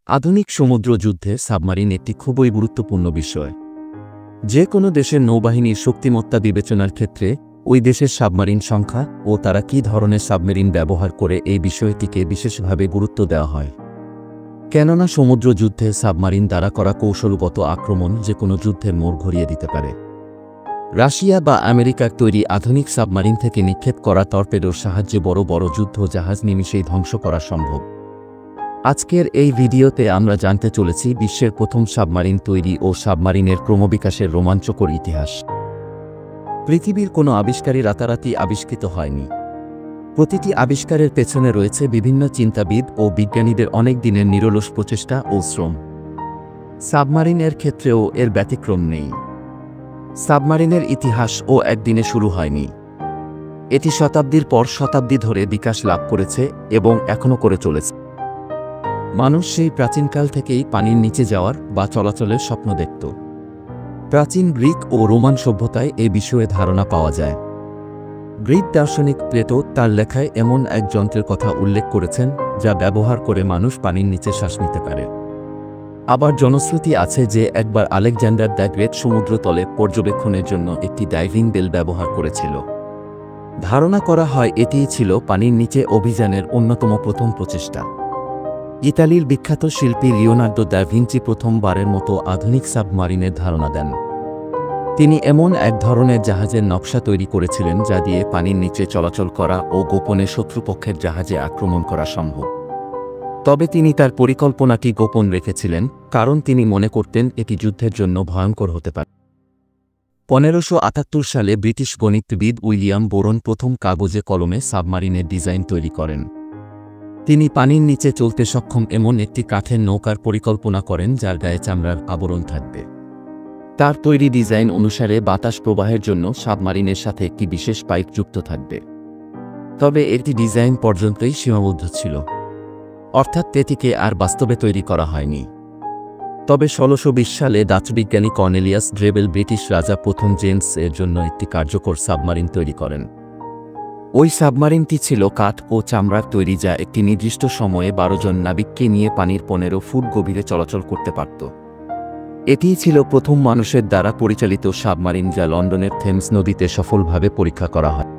আধুনিক সমুদ্র যুদ্ধে সাবমারিন একটি খুবই গুরুত্বপূর্ণ বিষয়। যে কোনো দেশের নৌবাহিনীর শক্তিমত্তা বিবেচনার ক্ষেত্রে ওই দেশের সাবমারিন সংখ্যা ও তারা কী ধরনের সাবমেরিন ব্যবহার করে এই বিষয়টিকে বিশেষভাবে গুরুত্ব দেওয়া হয়। কেননা সমুদ্র যুদ্ধে সাবমারিন দ্বারা করা কৌশলগত আক্রমণ যে কোনো যুদ্ধের মোড় ঘুরিয়ে দিতে পারে। রাশিয়া বা আমেরিকার তৈরি আধুনিক সাবমারিন থেকে নিক্ষেপ করা টর্পেডোর সাহায্যে বড় বড় যুদ্ধ জাহাজ নিমিষেই ধ্বংস করা সম্ভব। আজকের এই ভিডিওতে আমরা জানতে চলেছি বিশ্বের প্রথম সাবমারিন তৈরি ও সাবমারিনের ক্রমবিকাশের রোমাঞ্চকর ইতিহাস। পৃথিবীর কোনো আবিষ্কারই রাতারাতি আবিষ্কৃত হয়নি। প্রতিটি আবিষ্কারের পেছনে রয়েছে বিভিন্ন চিন্তাবিদ ও বিজ্ঞানীদের অনেক দিনের নিরলস প্রচেষ্টা ও শ্রম। সাবমারিনের ক্ষেত্রেও এর ব্যতিক্রম নেই। সাবমারিনের ইতিহাসও একদিনে শুরু হয়নি। এটি শতাব্দীর পর শতাব্দী ধরে বিকাশ লাভ করেছে এবং এখনও করে চলেছে। মানুষ সেই প্রাচীনকাল থেকেই পানির নিচে যাওয়ার বা চলাচলের স্বপ্ন দেখত। প্রাচীন গ্রিক ও রোমান সভ্যতায় এ বিষয়ে ধারণা পাওয়া যায়। গ্রিক দার্শনিক প্লেটো তার লেখায় এমন এক যন্ত্রের কথা উল্লেখ করেছেন যা ব্যবহার করে মানুষ পানির নিচে শ্বাস নিতে পারে। আবার জনশ্রুতি আছে যে একবার আলেকজান্ডার দ্য গ্রেট সমুদ্রতলে পর্যবেক্ষণের জন্য একটি ডাইভিং বেল ব্যবহার করেছিল। ধারণা করা হয় এটিই ছিল পানির নিচে অভিযানের অন্যতম প্রথম প্রচেষ্টা। ইতালির বিখ্যাত শিল্পী লিওনার্দো দ্য ভিঞ্চি প্রথমবারের মতো আধুনিক সাবমারিনের ধারণা দেন। তিনি এমন এক ধরনের জাহাজের নকশা তৈরি করেছিলেন যা দিয়ে পানির নিচে চলাচল করা ও গোপনে শত্রুপক্ষের জাহাজে আক্রমণ করা সম্ভব। তবে তিনি তার পরিকল্পনাটি গোপন রেখেছিলেন, কারণ তিনি মনে করতেন এটি যুদ্ধের জন্য ভয়ঙ্কর হতে পারে। 1578 সালে ব্রিটিশ গণিতবিদ উইলিয়াম বোরন প্রথম কাগজে কলমে সাবমারিনের ডিজাইন তৈরি করেন। তিনি পানির নিচে চলতে সক্ষম এমন একটি কাঠের নৌকার পরিকল্পনা করেন যার গায়ে চামড়ার আবরণ থাকবে। তার তৈরি ডিজাইন অনুসারে বাতাস প্রবাহের জন্য সাবমারিনের সাথে একটি বিশেষ পাইপ যুক্ত থাকবে। তবে এটি ডিজাইন পর্যন্তই সীমাবদ্ধ ছিল, অর্থাৎ এটিকে আর বাস্তবে তৈরি করা হয়নি। তবে 1620 সালে ডাচ বিজ্ঞানী কর্নেলিয়াস ড্রেবেল ব্রিটিশ রাজা প্রথম জেমস এর জন্য একটি কার্যকর সাবমারিন তৈরি করেন। ওই সাবমারিনটি ছিল কাঠ ও চামড়ার তৈরি, যা একটি নির্দিষ্ট সময়ে 12 জন নাবিককে নিয়ে পানির 15 ফুট গভীরে চলাচল করতে পারত। এটিই ছিল প্রথম মানুষের দ্বারা পরিচালিত সাবমারিন, যা লন্ডনের থেমস নদীতে সফলভাবে পরীক্ষা করা হয়।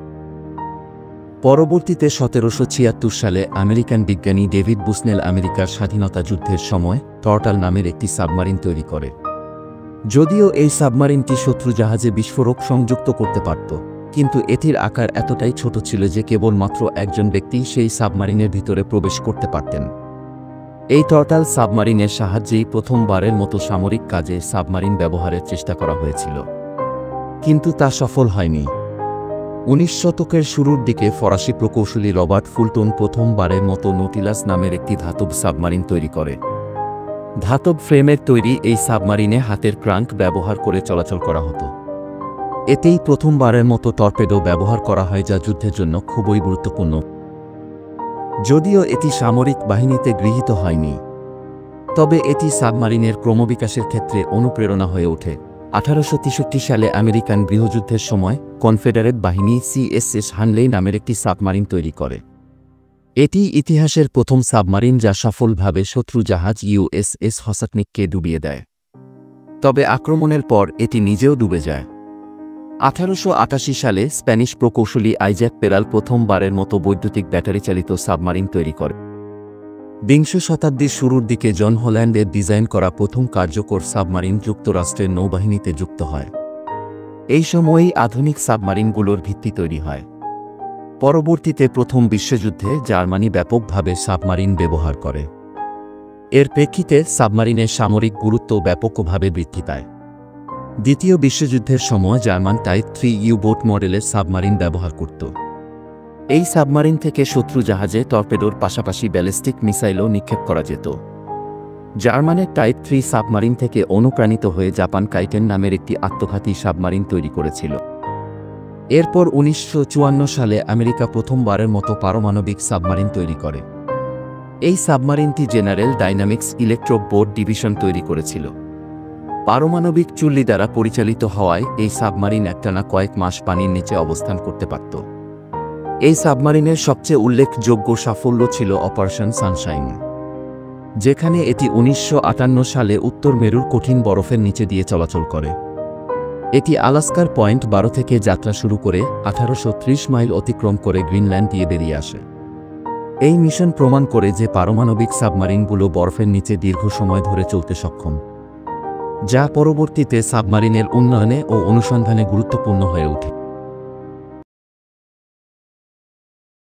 পরবর্তীতে 1776 সালে আমেরিকান বিজ্ঞানী ডেভিড বুসনেল আমেরিকার স্বাধীনতা যুদ্ধের সময় টর্টাল নামের একটি সাবমারিন তৈরি করে। যদিও এই সাবমারিনটি শত্রু জাহাজে বিস্ফোরক সংযুক্ত করতে পারত, কিন্তু এটির আকার এতটাই ছোট ছিল যে কেবলমাত্র একজন ব্যক্তি সেই সাবমারিনের ভিতরে প্রবেশ করতে পারতেন। এই টর্টাল সাবমারিনের সাহায্যেই প্রথমবারের মতো সামরিক কাজে সাবমারিন ব্যবহারের চেষ্টা করা হয়েছিল, কিন্তু তা সফল হয়নি। 19 শতকের শুরুর দিকে ফরাসি প্রকৌশলী রবার্ট ফুলটন প্রথমবারের মতো নটিলাস নামের একটি ধাতব সাবমারিন তৈরি করে। ধাতব ফ্রেমের তৈরি এই সাবমারিনে হাতের ক্রাঙ্ক ব্যবহার করে চলাচল করা হতো। এতেই প্রথমবারের মতো টর্পেডো ব্যবহার করা হয়, যা যুদ্ধের জন্য খুবই গুরুত্বপূর্ণ। যদিও এটি সামরিক বাহিনীতে গৃহীত হয়নি, তবে এটি সাবমারিনের ক্রমবিকাশের ক্ষেত্রে অনুপ্রেরণা হয়ে ওঠে। 1863 সালে আমেরিকান গৃহযুদ্ধের সময় কনফেডারেট বাহিনী সিএসএস হানলেই নামের একটি সাবমারিন তৈরি করে। এটি ইতিহাসের প্রথম সাবমারিন যা সফলভাবে শত্রু জাহাজ ইউএসএস হসাটনিককে ডুবিয়ে দেয়। তবে আক্রমণের পর এটি নিজেও ডুবে যায়। 1888 সালে স্প্যানিশ প্রকৌশলী আইজ্যাক পেরাল প্রথমবারের মতো বৈদ্যুতিক ব্যাটারি চালিত সাবমারিন তৈরি করে। বিংশ শতাব্দীর শুরুর দিকে জন হল্যান্ডের ডিজাইন করা প্রথম কার্যকর সাবমারিন যুক্তরাষ্ট্রের নৌবাহিনীতে যুক্ত হয়। এই সময়েই আধুনিক সাবমারিনগুলোর ভিত্তি তৈরি হয়। পরবর্তীতে প্রথম বিশ্বযুদ্ধে জার্মানি ব্যাপকভাবে সাবমারিন ব্যবহার করে। এর প্রেক্ষিতে সাবমারিনের সামরিক গুরুত্ব ব্যাপকভাবে বৃদ্ধি পায়। দ্বিতীয় বিশ্বযুদ্ধের সময় জার্মান টাইপ 3 ইউ-বোট মডেলের সাবমারিন ব্যবহার করত। এই সাবমারিন থেকে শত্রু জাহাজে টর্পেডোর পাশাপাশি ব্যালিস্টিক মিসাইলও নিক্ষেপ করা যেত। জার্মানের টাইপ 3 সাবমারিন থেকে অনুপ্রাণিত হয়ে জাপান কাইটেন নামের একটি আত্মঘাতী সাবমারিন তৈরি করেছিল। এরপর 1954 সালে আমেরিকা প্রথমবারের মতো পারমাণবিক সাবমারিন তৈরি করে। এই সাবমারিনটি General Dynamics Electro Boat division তৈরি করেছিল। পারমাণবিক চুল্লি দ্বারা পরিচালিত হওয়ায় এই সাবমারিন একটানা কয়েক মাস পানির নিচে অবস্থান করতে পারত। এই সাবমারিনের সবচেয়ে উল্লেখযোগ্য সাফল্য ছিল অপারেশন সানশাইন। যেখানে এটি 1958 সালে উত্তর মেরুর কঠিন বরফের নিচে দিয়ে চলাচল করে। এটি আলাস্কার পয়েন্ট 12 থেকে যাত্রা শুরু করে 1830 মাইল অতিক্রম করে গ্রিনল্যান্ড দিয়ে বেরিয়ে আসে। এই মিশন প্রমাণ করে যে পারমাণবিক সাবমারিনগুলো বরফের নিচে দীর্ঘ সময় ধরে চলতে সক্ষম, যা পরবর্তীতে সাবমারিনের উন্নয়নে ও অনুসন্ধানে গুরুত্বপূর্ণ হয়ে ওঠে।